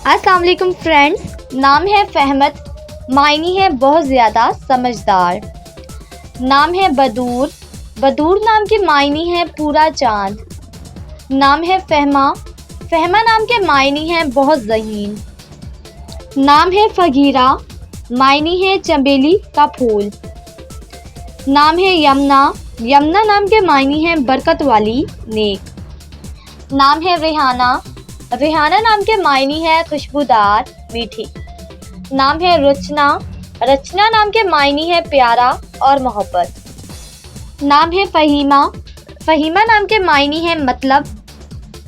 अस्सलाम वालेकुम फ्रेंड्स, नाम है फहमत, मायनी है बहुत ज़्यादा समझदार। नाम है बदूर, बदूर नाम के मायनी है पूरा चाँद। नाम है फहमा, फहमा नाम के मायनी है बहुत ज़हीन। नाम है फगीरा, मायनी है चमेली का फूल। नाम है यमुना, यमुना नाम के मायनी है बरकत वाली नेक। नाम है रेहाना, रेहाना नाम के मायनी है खुशबूदार मीठी। नाम है रचना, रचना नाम के मायनी है प्यारा और मोहब्बत। नाम है फ़हीमा, फ़हीमा नाम के मायनी है मतलब।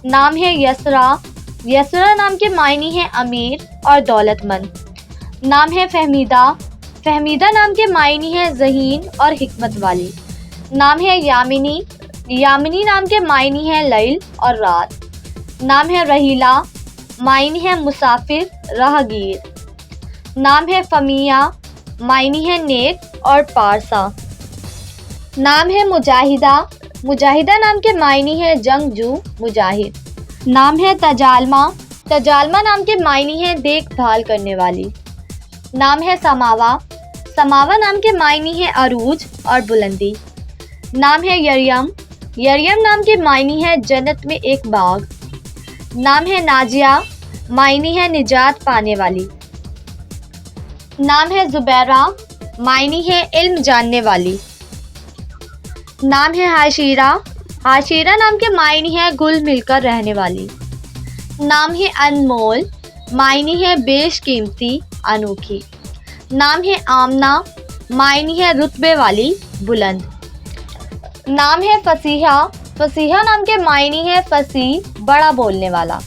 नाम है यसरा, यसरा नाम के मायनी है अमीर और दौलतमंद। नाम है फहमीदा, फहमीदा नाम के मायनी है ज़हीन और हिकमत वाली। नाम है यामिनी, यामिनी नाम के मायनी है लैल और रात। नाम है रहीला, मायनी है मुसाफिर राहगीर। नाम है फमिया, मायनी है नेक और पारसा। नाम है मुजाहिदा, मुजाहिदा नाम के मायनी है जंगजू मुजाहिद। नाम है तजालमा, तजालमा नाम के मायनी है देखभाल करने वाली। नाम है समावा, समावा नाम के मायनी है अरूज और बुलंदी। नाम है यरियम, यरियम नाम के मायनी है जन्नत में एक बाग। नाम है नाजिया, मायनी है निजात पाने वाली। नाम है ज़ुबैरा, मायनी है इल्म जानने वाली। नाम है हाशिरा, हाशिरा नाम के मायनी है घुल मिलकर रहने वाली। नाम है अनमोल, मायनी है बेशकीमती अनोखी। नाम है आमना, मायनी है रुतबे वाली बुलंद। नाम है फसीहा, फसीहा नाम के मायनी है फसीह बड़ा बोलने वाला।